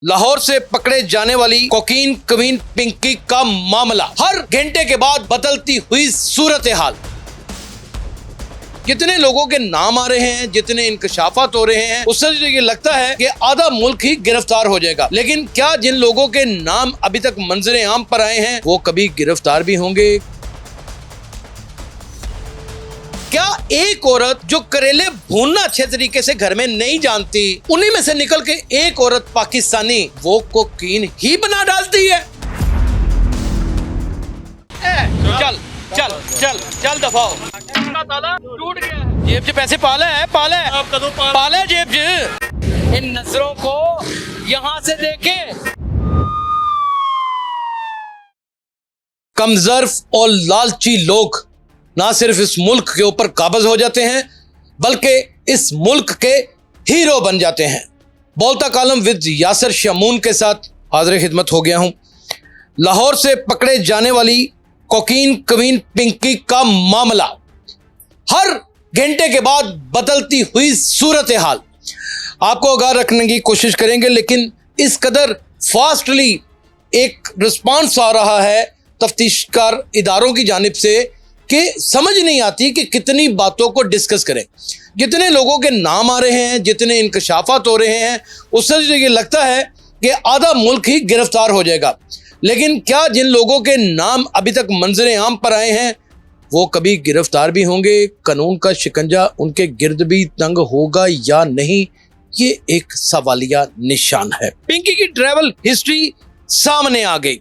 लाहौर से पकड़े जाने वाली कोकीन क्वीन पिंकी का मामला, हर घंटे के बाद बदलती हुई सूरत हाल। जितने लोगों के नाम आ रहे हैं, जितने इंकशाफात हो रहे हैं, उससे ये लगता है कि आधा मुल्क ही गिरफ्तार हो जाएगा। लेकिन क्या जिन लोगों के नाम अभी तक मंजरे आम पर आए हैं वो कभी गिरफ्तार भी होंगे? क्या एक औरत जो करेले भूनना अच्छे तरीके से घर में नहीं जानती, उन्हीं में से निकल के एक औरत पाकिस्तानी वो कोकीन ही बना डालती है? चल चल चल चल दफाओ, ताला टूट गया। जेब से पैसे पाले है, पाले जेब से। इन नजरों को यहाँ से देखे। कमजर्फ और लालची लोग ना सिर्फ इस मुल्क के ऊपर काबज हो जाते हैं बल्कि इस मुल्क के हीरो बन जाते हैं। बोलता कालम विद यासर शमून के साथ हाजिर खिदमत हो गया हूं। लाहौर से पकड़े जाने वाली कोकीन क्वीन पिंकी का मामला, हर घंटे के बाद बदलती हुई सूरत हाल। आपको आगाह रखने की कोशिश करेंगे, लेकिन इस कदर फास्टली एक रिस्पांस आ रहा है तफ्तीशकार इदारों की जानिब से कि समझ नहीं आती कि कितनी बातों को डिस्कस करें। जितने लोगों के नाम आ रहे हैं, जितने इंकशाफात हो रहे हैं, उससे ये लगता है कि आधा मुल्क ही गिरफ्तार हो जाएगा। लेकिन क्या जिन लोगों के नाम अभी तक मंजरे आम पर आए हैं वो कभी गिरफ्तार भी होंगे? कानून का शिकंजा उनके गिर्द भी तंग होगा या नहीं, ये एक सवालिया निशान है। पिंकी की ट्रैवल हिस्ट्री सामने आ गई।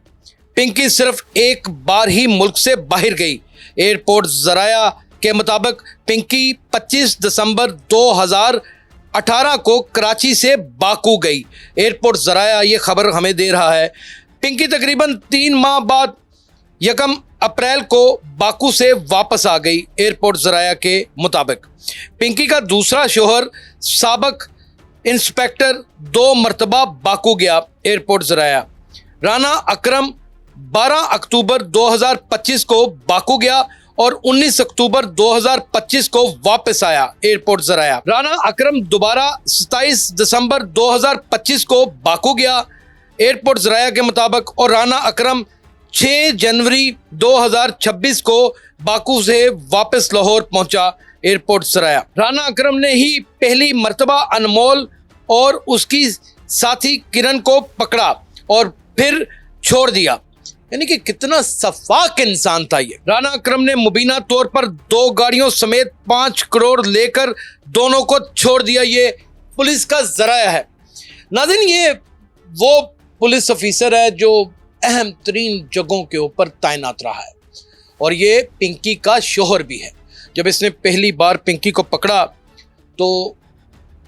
पिंकी सिर्फ एक बार ही मुल्क से बाहर गई। एयरपोर्ट ज़राया के मुताबिक पिंकी 25 दिसंबर 2018 को कराची से बाकू गई। एयरपोर्ट ज़राया ये खबर हमें दे रहा है। पिंकी तकरीबन 3 माह बाद 1 अप्रैल को बाकू से वापस आ गई। एयरपोर्ट ज़राया के मुताबिक पिंकी का दूसरा शोहर साबक इंस्पेक्टर 2 मरतबा बाकू गया। एयरपोर्ट ज़राया राना अकरम 12 अक्टूबर 2025 को बाकू गया और 19 अक्टूबर 2025 को वापस आया। एयरपोर्ट ज़राया राना अकरम दोबारा 27 दिसंबर 2025 को बाकू गया। एयरपोर्ट ज़राया के मुताबिक और राना अकरम 6 जनवरी 2026 को बाकू से वापस लाहौर पहुंचा। एयरपोर्ट ज़राया राना अकरम ने ही पहली मर्तबा अनमोल और उसकी साथी किरण को पकड़ा और फिर छोड़ दिया। यानी कि कितना सफाक इंसान था ये। राना अकरम ने मुबीना तौर पर 2 गाड़ियों समेत 5 करोड़ लेकर दोनों को छोड़ दिया। ये पुलिस का ज़राया है। नाज़रीन, ये वो पुलिस ऑफिसर है जो अहम तरीन जगहों के ऊपर तैनात रहा है और ये पिंकी का शोहर भी है। जब इसने पहली बार पिंकी को पकड़ा तो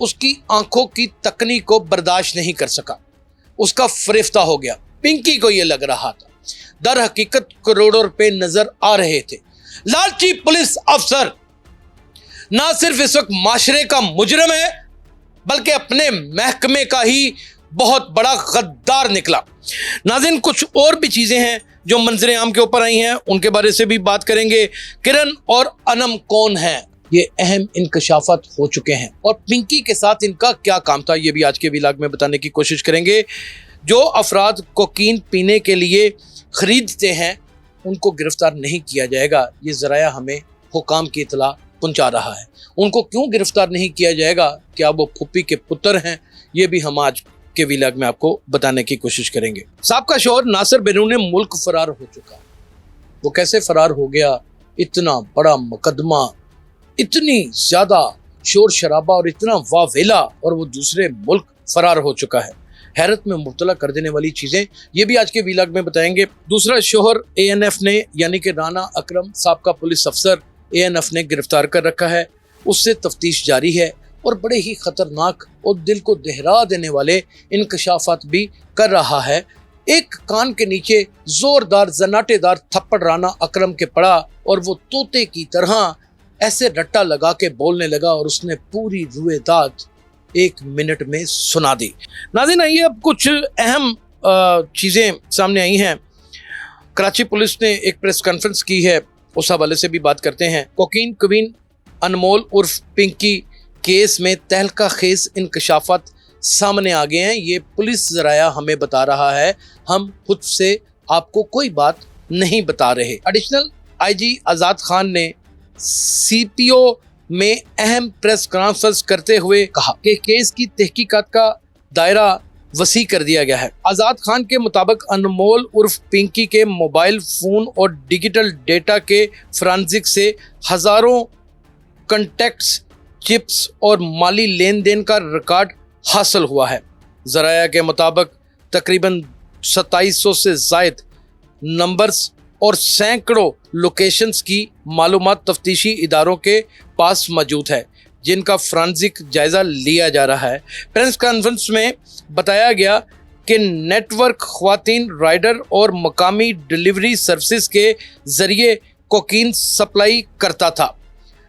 उसकी आंखों की तकनी को बर्दाश्त नहीं कर सका, उसका फरिफ्ता हो गया। पिंकी को ये लग रहा था दर हकीकत करोड़ों रुपए नजर आ रहे थे। लालची पुलिस अफसर ना सिर्फ इस वक्त माशरे का मुजरिम है बल्कि अपने महकमे का ही बहुत बड़ा गद्दार निकला। नाज़रीन, कुछ और भी चीजें हैं जो मंजरे आम के ऊपर आई हैं, उनके बारे से भी बात करेंगे। किरण और अनम कौन हैं, ये अहम इंकशाफात हो चुके हैं और पिंकी के साथ इनका क्या काम था, ये भी आज के व्लॉग में बताने की कोशिश करेंगे। जो अफराद कोकीन पीने के लिए खरीदते हैं उनको गिरफ्तार नहीं किया जाएगा, ये ज़राया हमें हुकाम की इतला पहुंचा रहा है। उनको क्यों गिरफ्तार नहीं किया जाएगा, क्या वो फुप्पी के पुत्र हैं, ये भी हम आज के व्लॉग में आपको बताने की कोशिश करेंगे। साबका शोहर नासिर बैरूनी मुल्क फरार हो चुका। वो कैसे फरार हो गया? इतना बड़ा मुकदमा, इतनी ज्यादा शोर शराबा और इतना वावेला और वो दूसरे मुल्क फरार हो चुका है। हैरत में मुब्तला कर देने वाली चीज़ें, ये भी आज के व्लॉग में बताएंगे। दूसरा शोहर ANF ने, यानी कि राना अकरम साबका पुलिस अफसर ANF ने गिरफ्तार कर रखा है। उससे तफ्तीश जारी है और बड़े ही ख़तरनाक और दिल को दहरा देने वाले इंकशाफात भी कर रहा है। एक कान के नीचे ज़ोरदार जनाटेदार थप्पड़ राना अकरम के पड़ा और वो तोते की तरह ऐसे रट्टा लगा के बोलने लगा और उसने पूरी रुएदाद 1 मिनट में सुना दी। नाज़रीन, आइए अब कुछ अहम चीज़ें सामने आई हैं। कराची पुलिस ने एक प्रेस कॉन्फ्रेंस की है, उस हवाले से भी बात करते हैं। कोकीन क्वीन अनमोल उर्फ पिंकी केस में तहलका खेज इंकशाफात सामने आ गए हैं। ये पुलिस जराया हमें बता रहा है, हम खुद से आपको कोई बात नहीं बता रहे। एडिशनल आईजी आज़ाद खान ने सीपीओ में अहम प्रेस कॉन्फ्रेंस करते हुए कहा कि केस की तहकीकात का दायरा वसी कर दिया गया है। आज़ाद खान के मुताबिक अनमोल उर्फ पिंकी के मोबाइल फ़ोन और डिजिटल डेटा के फॉरेंसिक से हज़ारों कॉन्टैक्ट्स, चिप्स और माली लेन देन का रिकॉर्ड हासिल हुआ है। ज़राया के मुताबिक तकरीबन 2700 से ज़ायद नंबर्स और सैकड़ों लोकेशंस की मालूमात तफ्तीशी इदारों के पास मौजूद है, जिनका फॉरेंसिक जायज़ा लिया जा रहा है। प्रेस कॉन्फ्रेंस में बताया गया कि नेटवर्क ख्वातीन राइडर और मकामी डिलीवरी सर्विसेज के ज़रिए कोकीन सप्लाई करता था।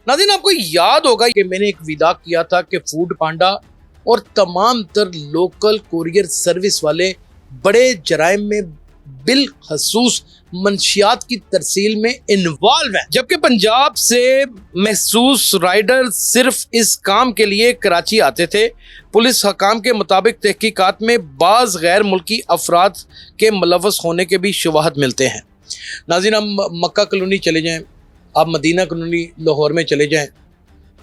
नाज़रीन, आपको याद होगा कि मैंने एक विदा किया था कि फूड पांडा और तमाम तर लोकल कुरियर सर्विस वाले बड़े जराइम में बिलखसूस मंशियात की तरसील में इन्वॉल्व है, जबकि पंजाब से महसूस राइडर सिर्फ इस काम के लिए कराची आते थे। पुलिस हकाम के मुताबिक तहकीकात में बाज़ गैर मुल्की अफराद के मुलव्वस होने के भी शुवाहद मिलते हैं। नाज़रीन, हम मक्का कॉलोनी चले जाएं, आप मदीना कॉलोनी लाहौर में चले जाएं,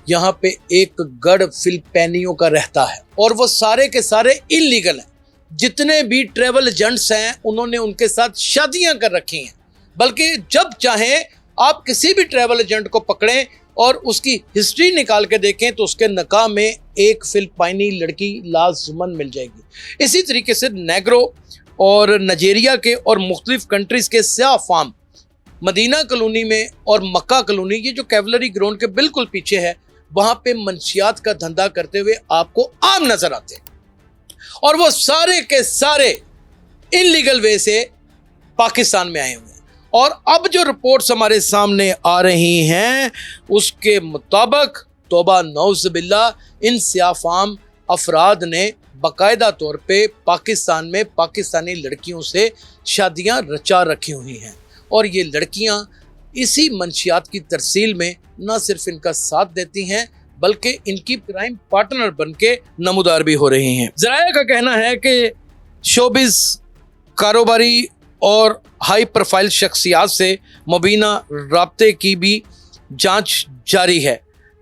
यहाँ पे एक गढ़ फिलिपाइनियों का रहता है और वो सारे के सारे इलीगल हैं। जितने भी ट्रैवल एजेंट्स हैं उन्होंने उनके साथ शादियां कर रखी हैं, बल्कि जब चाहें आप किसी भी ट्रैवल एजेंट को पकड़ें और उसकी हिस्ट्री निकाल के देखें तो उसके निकाह में एक फिलिपाइनी लड़की लाज़िमन मिल जाएगी। इसी तरीके से नेग्रो और नाइजीरिया के और मुख्तलिफ कंट्रीज़ के स्याह फार्म मदीना कॉलोनी में और मक्का कॉलोनी, ये जो कैवलरी ग्राउंड के बिल्कुल पीछे है, वहाँ पे मंशियात का धंधा करते हुए आपको आम नजर आते हैं और वो सारे के सारे इलीगल वे से पाकिस्तान में आए हुए हैं। और अब जो रिपोर्ट्स हमारे सामने आ रही हैं उसके मुताबिक तौबा नौज़बिल्ला, इन सियाफाम अफराद ने बाकायदा तौर पे पाकिस्तान में पाकिस्तानी लड़कियों से शादियां रचा रखी हुई हैं और ये लड़कियां इसी मंशियात की तरसील में न सिर्फ इनका साथ देती हैं बल्कि इनकी क्राइम पार्टनर बन के नमूदार भी हो रही हैं। ज़राया का कहना है कि शोबिज़ कारोबारी और हाई प्रोफाइल शख्सियात से मुबीना राब्ते की भी जांच जारी है,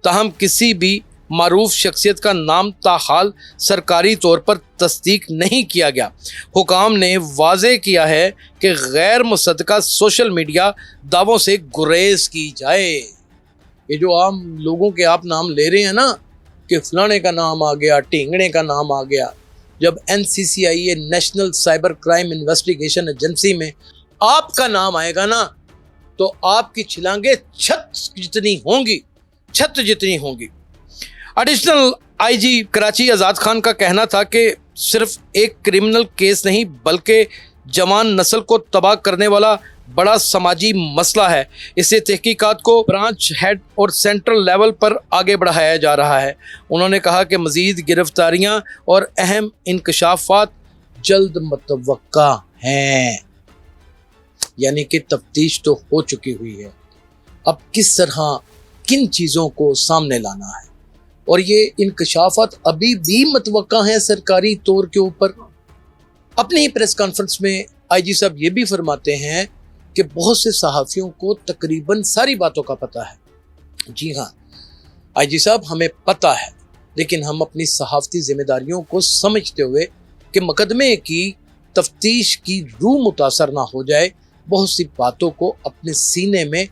ताहम किसी भी मारूफ शख्सियत का नाम ताहाल सरकारी तौर पर तस्दीक नहीं किया गया। हुकाम ने वाज़े किया है कि गैर मुसद्दका सोशल मीडिया दावों से गुरेज की जाए। ये जो आम लोगों के आप नाम ले रहे हैं ना कि फलाने का नाम आ गया, ढींगणे का नाम आ गया, जब NCCIA national cyber crime investigation agency में आपका नाम आएगा ना तो आपकी छिलांगे छत जितनी होंगी। एडिशनल आईजी कराची आज़ाद खान का कहना था कि सिर्फ एक क्रिमिनल केस नहीं बल्कि जवान नस्ल को तबाह करने वाला बड़ा समाजी मसला है। इसे तहकीकात को ब्रांच हेड और सेंट्रल लेवल पर आगे बढ़ाया जा रहा है। उन्होंने कहा कि मज़ीद गिरफ्तारियां और अहम इंकशाफात जल्द मुतवक्का हैं, यानी कि तफ्तीश तो हो चुकी हुई है, अब किस तरह किन चीज़ों को सामने लाना है और ये इंकशाफात अभी भी मुतवक्का हैं सरकारी तौर के ऊपर। अपनी ही प्रेस कॉन्फ्रेंस में आईजी साहब ये भी फरमाते हैं कि बहुत से सहाफ़ियों को तकरीबन सारी बातों का पता है। जी हाँ आईजी साहब, हमें पता है, लेकिन हम अपनी सहाफ़ती जिम्मेदारियों को समझते हुए कि मुकदमे की तफ्तीश की रूह मुतासर ना हो जाए, बहुत सी बातों को अपने सीने में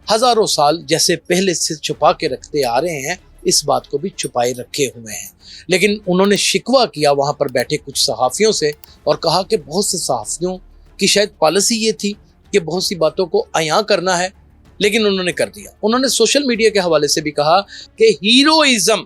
हज़ारों साल जैसे पहले से छुपा के रखते आ रहे हैं, इस बात को भी छुपाए रखे हुए हैं। लेकिन उन्होंने शिकवा किया वहाँ पर बैठे कुछ सहाफ़ियों से और कहा कि बहुत से सहाफ़ियों की शायद पॉलिसी ये थी कि बहुत सी बातों को अयां करना है, लेकिन उन्होंने कर दिया। उन्होंने सोशल मीडिया के हवाले से भी कहा कि हीरोइज्म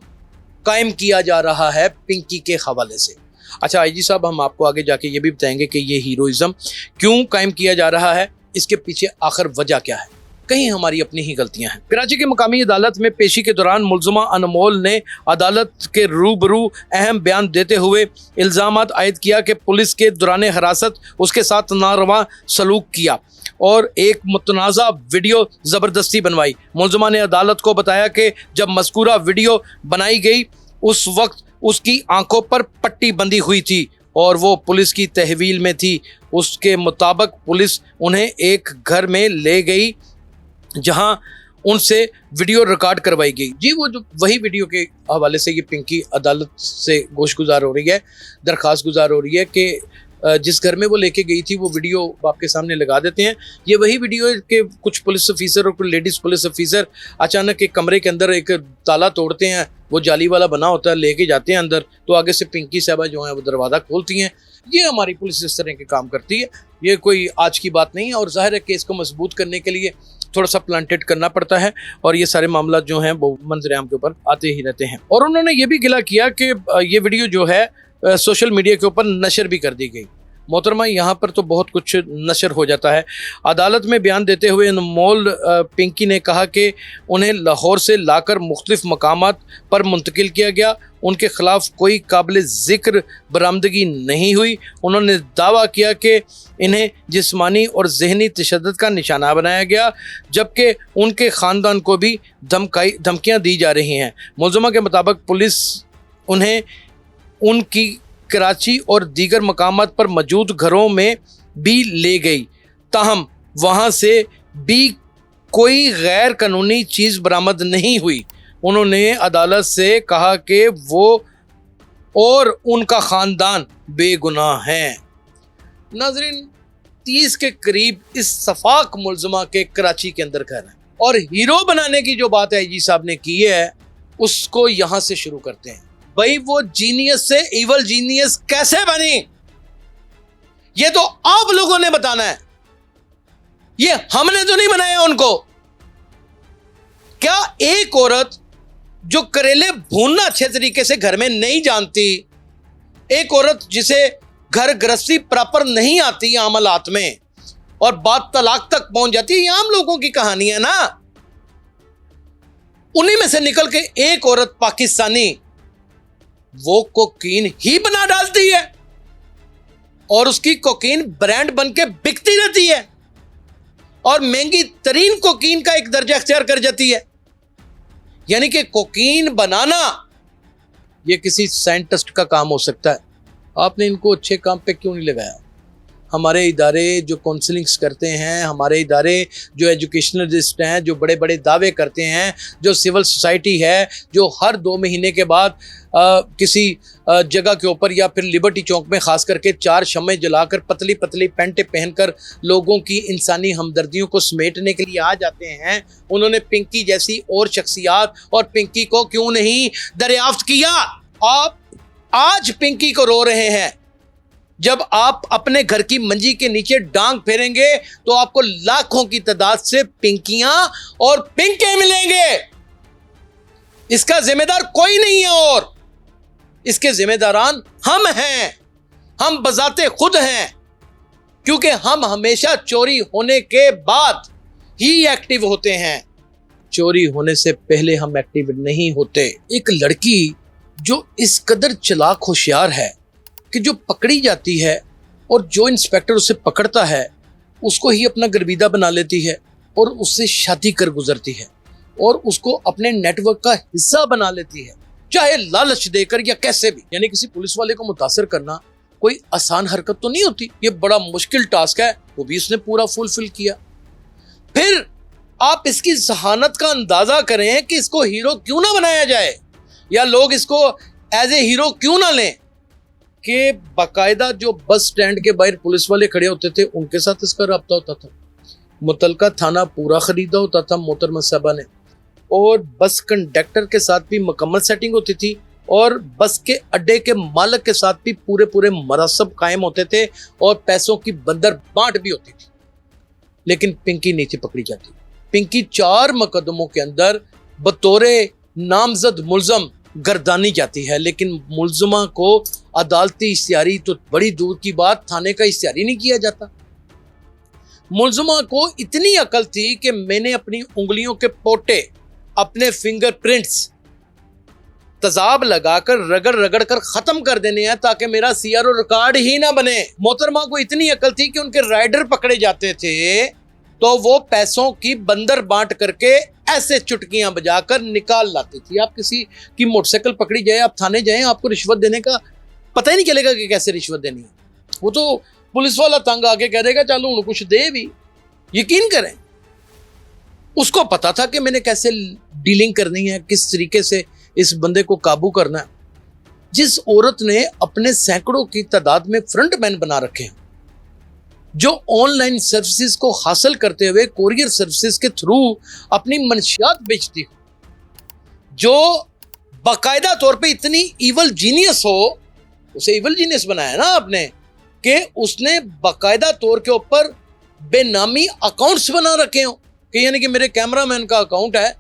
कायम किया जा रहा है पिंकी के हवाले से। अच्छा आईजी साहब, हम आपको आगे जाके ये भी बताएंगे कि ये हीरोइज्म क्यों कायम किया जा रहा है, इसके पीछे आखिर वजह क्या है, कहीं हमारी अपनी ही गलतियां हैं। कराची की मकामी अदालत में पेशी के दौरान मुलज़मा अनमोल ने अदालत के रूबरू अहम बयान देते हुए इल्ज़ामात आयद किया कि पुलिस के दौरान हिरासत उसके साथ नारवा सलूक किया और एक मुतनाज़ा वीडियो ज़बरदस्ती बनवाई। मुलज़मा ने अदालत को बताया कि जब मज़कूरा वीडियो बनाई गई उस वक्त उसकी आंखों पर पट्टी बंधी हुई थी और वो पुलिस की तहवील में थी। उसके मुताबिक पुलिस उन्हें एक घर में ले गई जहां उनसे वीडियो रिकॉर्ड करवाई गई। जी वो जो वही वीडियो के हवाले से ये पिंकी अदालत से गोशगुजार हो रही है, दरख्वास्त गुजार हो रही है कि जिस घर में वो लेके गई थी वो वीडियो आपके सामने लगा देते हैं। ये वही वीडियो है कि कुछ पुलिस ऑफिसर और कुछ लेडीज़ पुलिस ऑफिसर अचानक एक कमरे के अंदर एक ताला तोड़ते हैं, वो जाली वाला बना होता है, लेके जाते हैं अंदर, तो आगे से पिंकी साहबा जो है वो दरवाज़ा खोलती हैं। ये हमारी पुलिस इस तरह के काम करती है, ये कोई आज की बात नहीं है। और जाहिर है केस को मजबूत करने के लिए थोड़ा सा प्लांटेड करना पड़ता है और ये सारे मामला जो हैं वो मंजर-ए-आम के ऊपर आते ही रहते हैं। और उन्होंने ये भी गिला किया कि ये वीडियो जो है सोशल मीडिया के ऊपर नशर भी कर दी गई। मोहतरमा यहाँ पर तो बहुत कुछ नशर हो जाता है। अदालत में बयान देते हुए अनमोल पिंकी ने कहा कि उन्हें लाहौर से लाकर मुख्तलिफ मकामात पर मुंतकिल किया गया, उनके ख़िलाफ़ कोई काबिल ज़िक्र बरामदगी नहीं हुई। उन्होंने दावा किया कि इन्हें जिस्मानी और जहनी तशद्दुद का निशाना बनाया गया, जबकि उनके ख़ानदान को भी धमकियाँ दी जा रही हैं। मुलज़मा के मुताबिक पुलिस उन्हें उनकी कराची और दीगर मकामात पर मौजूद घरों में भी ले गई, ताहम वहाँ से भी कोई गैर कानूनी चीज़ बरामद नहीं हुई। उन्होंने अदालत से कहा कि वो और उनका ख़ानदान बेगुनाह हैं। नाज़रीन, 30 के करीब इस सफाक मुलज़मा के कराची के अंदर घर है और हीरो बनाने की जो बात आईजी साहब ने की है उसको यहाँ से शुरू करते हैं। भाई वो जीनियस से इवल जीनियस कैसे बनी, ये तो आप लोगों ने बताना है, ये हमने तो नहीं बनाया उनको। क्या एक औरत जो करेले भूनना अच्छे तरीके से घर में नहीं जानती, एक औरत जिसे घर गृहस्थी प्रॉपर नहीं आती आम हालात में और बात तलाक तक पहुंच जाती है, ये आम लोगों की कहानी है ना। उन्हीं में से निकल के एक औरत पाकिस्तानी वो कोकीन ही बना डालती है और उसकी कोकीन ब्रांड बन के बिकती रहती है और महंगी तरीन कोकीन का एक दर्जा अख्तियार कर जाती है। यानी कि कोकीन बनाना ये किसी साइंटिस्ट का काम हो सकता है। आपने इनको अच्छे काम पे क्यों नहीं लगाया? हमारे इदारे जो काउंसलिंग्स करते हैं, हमारे इदारे जो एजुकेशनलिस्ट हैं, जो बड़े बड़े दावे करते हैं, जो सिविल सोसाइटी है जो हर 2 महीने के बाद किसी जगह के ऊपर या फिर लिबर्टी चौक में ख़ास करके 4 शम्मे जलाकर पतली पतली पैंटें पहनकर लोगों की इंसानी हमदर्दियों को समेटने के लिए आ जाते हैं, उन्होंने पिंकी जैसी और शख्सियात और पिंकी को क्यों नहीं दरियाफ्त किया? आप आज पिंकी को रो रहे हैं, जब आप अपने घर की मंजी के नीचे डांग फेरेंगे तो आपको लाखों की तादाद से पिंकियां और पिंके मिलेंगे। इसका जिम्मेदार कोई नहीं है और इसके जिम्मेदारान हम हैं, हम बजाते खुद हैं, क्योंकि हम हमेशा चोरी होने के बाद ही एक्टिव होते हैं, चोरी होने से पहले हम एक्टिव नहीं होते। एक लड़की जो इस कदर चालाक होशियार है कि जो पकड़ी जाती है और जो इंस्पेक्टर उसे पकड़ता है उसको ही अपना गर्विदा बना लेती है और उससे शादी कर गुजरती है और उसको अपने नेटवर्क का हिस्सा बना लेती है, चाहे लालच देकर या कैसे भी। यानी किसी पुलिस वाले को मुतासर करना कोई आसान हरकत तो नहीं होती, ये बड़ा मुश्किल टास्क है, वो भी इसने पूरा फुलफिल किया। फिर आप इसकी जहानत का अंदाजा करें कि इसको हीरो क्यों ना बनाया जाए या लोग इसको एज ए हीरो क्यों ना लें कि बाकायदा जो बस स्टैंड के बाहर पुलिस वाले खड़े होते थे उनके साथ इसका रब्ता होता था, मुतलका थाना पूरा खरीदा होता था मोहतरमा साहबा ने, और बस कंडक्टर के साथ भी मुकम्मल सेटिंग होती थी और बस के अड्डे के मालिक के साथ भी पूरे पूरे मरासब कायम होते थे और पैसों की बंदर बांट भी होती थी। लेकिन पिंकी नहीं थी पकड़ी जाती। पिंकी 4 मुकदमों के अंदर बतौरे नामजद मुल्जम गर्दानी जाती है, लेकिन मुल्जमा को अदालती इश्तिहारी तो बड़ी दूर की बात, थाने का इश्तिहारी नहीं किया जाता। मुल्जमा को इतनी अकल थी कि मैंने अपनी उंगलियों के पोटे, अपने फिंगरप्रिंट्स तजाब लगाकर रगड़ रगड़ कर खत्म कर देने हैं ताकि मेरा सीआरओ रिकॉर्ड ही ना बने। मोहतरमा को इतनी अकल थी कि उनके राइडर पकड़े जाते थे तो वो पैसों की बंदर बांट करके ऐसे चुटकियां बजाकर निकाल लाती थी। आप किसी की मोटरसाइकिल पकड़ी जाए, आप थाने जाएं, आपको रिश्वत देने का पता ही नहीं चलेगा कि कैसे रिश्वत देनी है। वो तो पुलिस वाला तंग आके कह देगा चलो उन्हें कुछ दे भी। यकीन करें, उसको पता था कि मैंने कैसे डीलिंग करनी है, किस तरीके से इस बंदे को काबू करना है। जिस औरत ने अपने सैकड़ों की तादाद में फ्रंटमैन बना रखे हैं, जो ऑनलाइन सर्विसेज को हासिल करते हुए कोरियर सर्विसेज के थ्रू अपनी मंशियात बेचती हो, जो बाकायदा तौर पे इतनी इवल जीनियस हो, उसे इवल जीनियस बनाया ना आपने कि उसने बाकायदा तौर के ऊपर बेनामी अकाउंट्स बना रखे हो कि यानी कि मेरे कैमरामैन का अकाउंट है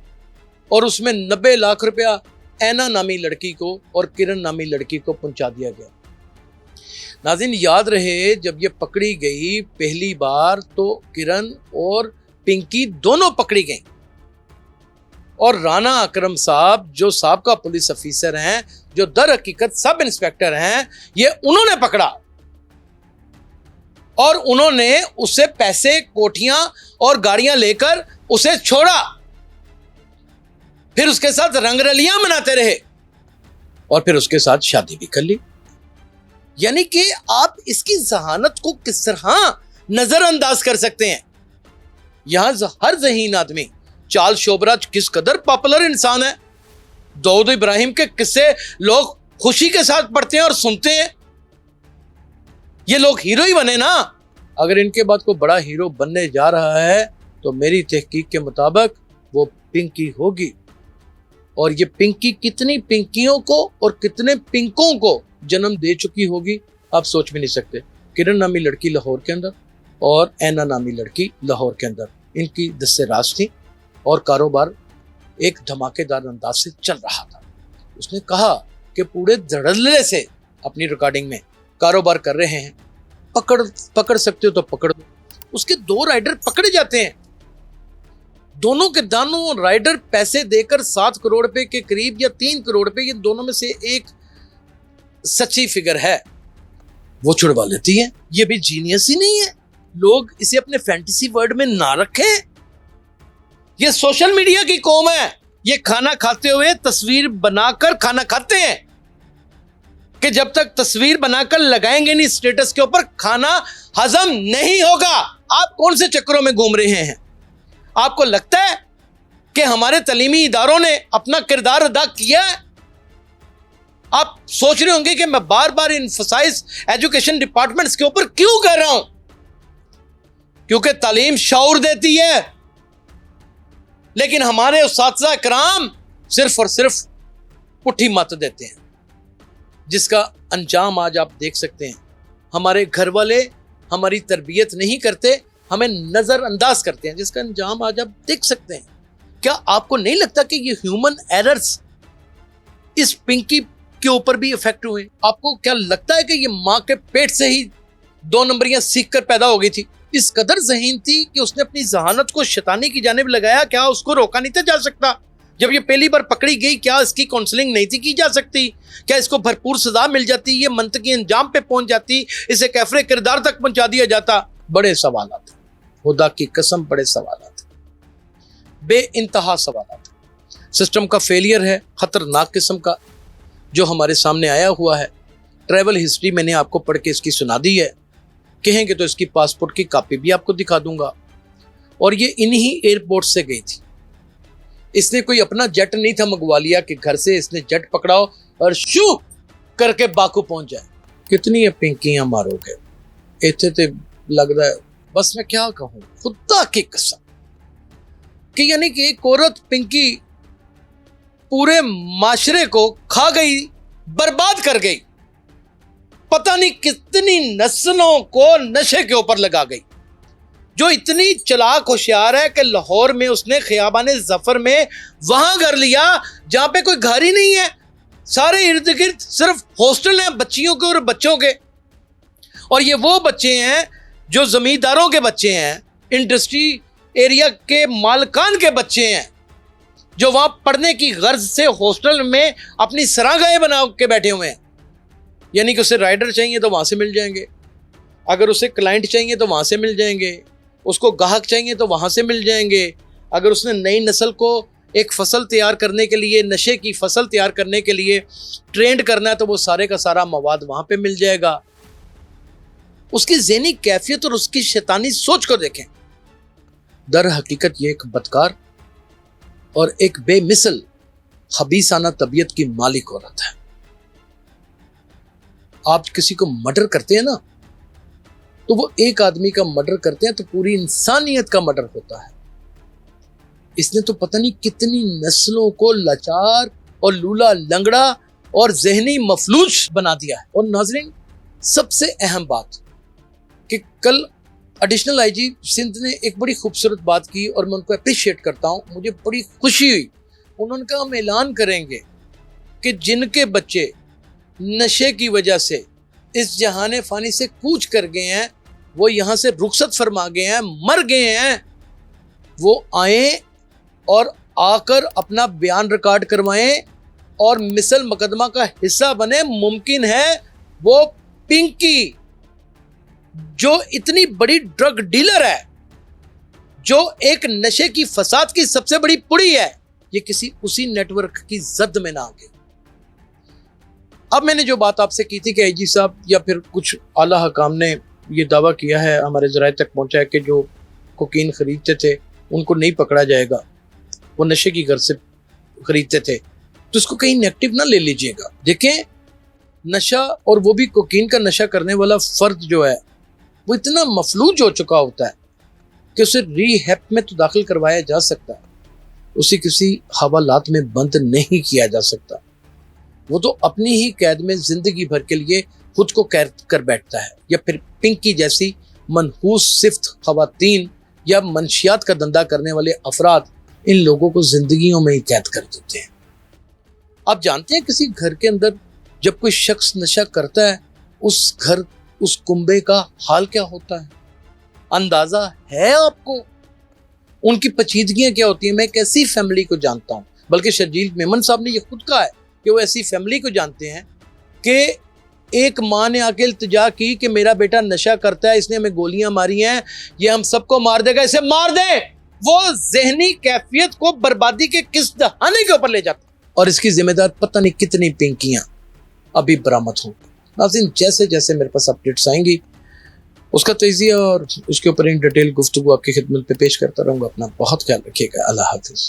और उसमें 90 लाख रुपया ऐना नामी लड़की को और किरण नामी लड़की को पहुंचा दिया गया। नाज़रीन, याद रहे जब ये पकड़ी गई पहली बार तो किरण और पिंकी दोनों पकड़ी गई और राना अकरम साहब जो साबका पुलिस अफीसर हैं, जो दर हकीकत सब इंस्पेक्टर हैं, ये उन्होंने पकड़ा और उन्होंने उससे पैसे, कोठियां और गाड़ियां लेकर उसे छोड़ा। फिर उसके साथ रंगरलियां मनाते रहे और फिर उसके साथ शादी भी कर ली। यानी कि आप इसकी जहानत को किस तरह नजरअंदाज कर सकते हैं। यहां हर ज़हीन आदमी, चाल शोबराज किस कदर पॉपुलर इंसान है, दाऊद इब्राहिम के किस्से लोग खुशी के साथ पढ़ते हैं और सुनते हैं। ये लोग हीरो ही बने ना। अगर इनके बाद कोई बड़ा हीरो बनने जा रहा है तो मेरी तहकीक के मुताबिक वो पिंकी होगी। और ये पिंकी कितनी पिंकियों को और कितने पिंकों को जन्म दे चुकी होगी आप सोच भी नहीं सकते। किरण नामी लड़की लाहौर के अंदर और ऐना नामी लड़की लाहौर के अंदर, इनकी दस्ते राज थी और कारोबार एक धमाकेदार अंदाज से चल रहा था। उसने कहा कि पूरे धड़ल्ले से अपनी रिकॉर्डिंग में कारोबार कर रहे हैं, पकड़ सकते हो तो पकड़ दो। उसके 2 राइडर पकड़े जाते हैं। दोनों के दोनों राइडर पैसे देकर 7 करोड़ रुपए के करीब या 3 करोड़ रुपए, ये दोनों में से एक सच्ची फिगर है, वो छुड़वा लेती है। ये भी जीनियस ही नहीं है? लोग इसे अपने फैंटेसी वर्ड में ना रखें। ये सोशल मीडिया की कौम है। ये खाना खाते हुए तस्वीर बनाकर खाना खाते हैं कि जब तक तस्वीर बनाकर लगाएंगे नहीं स्टेटस के ऊपर, खाना हजम नहीं होगा। आप कौन से चक्करों में घूम रहे हैं? आपको लगता है कि हमारे तालीमी इदारों ने अपना किरदार अदा किया है? आप सोच रहे होंगे कि मैं बार बार इन्फसाइज एजुकेशन डिपार्टमेंट्स के ऊपर क्यों कर रहा हूं, क्योंकि तालीम शऊर देती है। लेकिन हमारे उस्ताद कराम सिर्फ और सिर्फ पुट्ठी मत देते हैं, जिसका अंजाम आज आप देख सकते हैं। हमारे घर वाले हमारी तरबियत नहीं करते, हमें नजरअंदाज करते हैं, जिसका अंजाम आज आप देख सकते हैं। क्या आपको नहीं लगता कि ये ह्यूमन एरर्स इस पिंकी के ऊपर भी इफेक्ट हुए? आपको क्या लगता है कि ये मां के पेट से ही 2 नंबरियां सीख कर पैदा हो गई थी? इस कदर ज़हीन थी कि उसने अपनी जहानत को शैतानी की जानिब लगाया। क्या उसको रोका नहीं था जा सकता? जब ये पहली बार पकड़ी गई, क्या इसकी काउंसलिंग नहीं थी की जा सकती? क्या इसको भरपूर सजा मिल जाती, ये मंतकी अंजाम पे पहुंच जाती, इसे कैफरे किरदार तक पहुंचा दिया जाता? बड़े सवाल आते, खुदा की कसम बड़े सवाल आते, बेइंतहा सवाल आते। सिस्टम का फेलियर है खतरनाक किस्म का जो हमारे सामने आया हुआ है। ट्रैवल हिस्ट्री मैंने आपको पढ़ के इसकी सुना दी है, कहेंगे तो इसकी पासपोर्ट की कॉपी भी आपको दिखा दूंगा। और ये इन्हीं एयरपोर्ट से गई थी। इसने कोई अपना जेट नहीं था मंगवा लिया कि घर से इसने जेट पकड़ाओ और शू करके बाकू पहुंच जाए। कितनी पिंकियां मारोगे? इतने ते लगता है, बस मैं क्या कहूं, खुदा की कसम कि यानी कि एक औरत पिंकी पूरे माशरे को खा गई, बर्बाद कर गई। पता नहीं कितनी नस्लों को नशे के ऊपर लगा गई। जो इतनी चालाक होशियार है कि लाहौर में उसने खियाबाने जफर में वहां घर लिया जहां पे कोई घर ही नहीं है। सारे इर्द गिर्द सिर्फ हॉस्टल हैं बच्चियों के और बच्चों के। और ये वो बच्चे हैं जो जमींदारों के बच्चे हैं, इंडस्ट्री एरिया के मालकान के बच्चे हैं, जो वहां पढ़ने की गर्ज से हॉस्टल में अपनी सरागाहें बना के बैठे हुए हैं। यानी कि उसे राइडर चाहिए तो वहां से मिल जाएंगे, अगर उसे क्लाइंट चाहिए तो वहां से मिल जाएंगे, उसको गाहक चाहिए तो वहां से मिल जाएंगे। अगर उसने नई नस्ल को एक फसल तैयार करने के लिए, नशे की फसल तैयार करने के लिए ट्रेंड करना है तो वो सारे का सारा मवाद वहां पे मिल जाएगा। उसकी ज़हनी कैफियत और उसकी शैतानी सोच को देखें। दर हकीकत ये एक बदकार और एक बेमिसल खबीसाना तबीयत की मालिक औरत है। आप किसी को मर्डर करते हैं ना, तो वो एक आदमी का मर्डर करते हैं तो पूरी इंसानियत का मर्डर होता है। इसने तो पता नहीं कितनी नस्लों को लाचार और लूला लंगड़ा और जहनी मफलूज बना दिया है। और नाजरीन, सबसे अहम बात कि कल एडिशनल आईजी सिंध ने एक बड़ी खूबसूरत बात की और मैं उनको अप्रिशिएट करता हूँ, मुझे बड़ी खुशी हुई। उन्होंने कहा हम ऐलान करेंगे कि जिनके बच्चे नशे की वजह से इस जहाने फानी से कूच कर गए हैं, वो यहाँ से रुखसत फरमा गए हैं, मर गए हैं, वो आए और आकर अपना बयान रिकॉर्ड करवाएं और मिसल मुकदमा का हिस्सा बने। मुमकिन है वो पिंकी जो इतनी बड़ी ड्रग डीलर है, जो एक नशे की फसाद की सबसे बड़ी पुड़ी है, ये किसी उसी नेटवर्क की जद में ना आ गई। अब मैंने जो बात आपसे की थी कि आईजी साहब या फिर कुछ आला हकाम ने ये दावा किया है, हमारे ज़राए तक पहुंचा है कि जो कोकीन खरीदते थे उनको नहीं पकड़ा जाएगा, वो नशे की घर से खरीदते थे, तो इसको कहीं नेगेटिव ना ले लीजिएगा। देखें, नशा और वो भी कोकीन का नशा करने वाला फर्द जो है वो इतना मफलूज हो चुका होता है कि उसे रीहैब में तो दाखिल करवाया जा सकता है, उसे किसी हवालात में बंद नहीं किया जा सकता। वो तो अपनी ही कैद में जिंदगी भर के लिए खुद को कैद कर बैठता है, या फिर पिंकी जैसी मनहूस सिफ्त खवातीन या मंशियात का धंधा करने वाले अफराद इन लोगों को जिंदगियों में ही कैद कर देते हैं। आप जानते हैं किसी घर के अंदर जब कोई शख्स नशा करता है, उस घर, उस कुंबे का हाल क्या होता है? अंदाजा है आपको उनकी पेचीदगियां क्या होती है? मैं एक ऐसी फैमिली को जानता हूं, बल्कि शर्जील मेमन साहब ने यह खुद कहा है कि वो ऐसी फैमिली को जानते हैं कि एक माँ ने आके इल्तिजा की कि मेरा बेटा नशा करता है, इसने हमें गोलियां मारी हैं, ये हम सबको मार देगा, इसे मार दे। वो जहनी कैफियत को बर्बादी के किस दहाने के ऊपर ले जाता, और इसकी जिम्मेदार पता नहीं कितनी पिंकियां अभी बरामद होंगी। नाज़रीन, जैसे जैसे मेरे पास अपडेट्स आएंगी उसका तजिया और उसके ऊपर इन डिटेल गुफ्तगू आपकी खिदमत पे पेश करता रहूंगा। अपना बहुत ख्याल रखिएगा। अल्लाह हाफिज।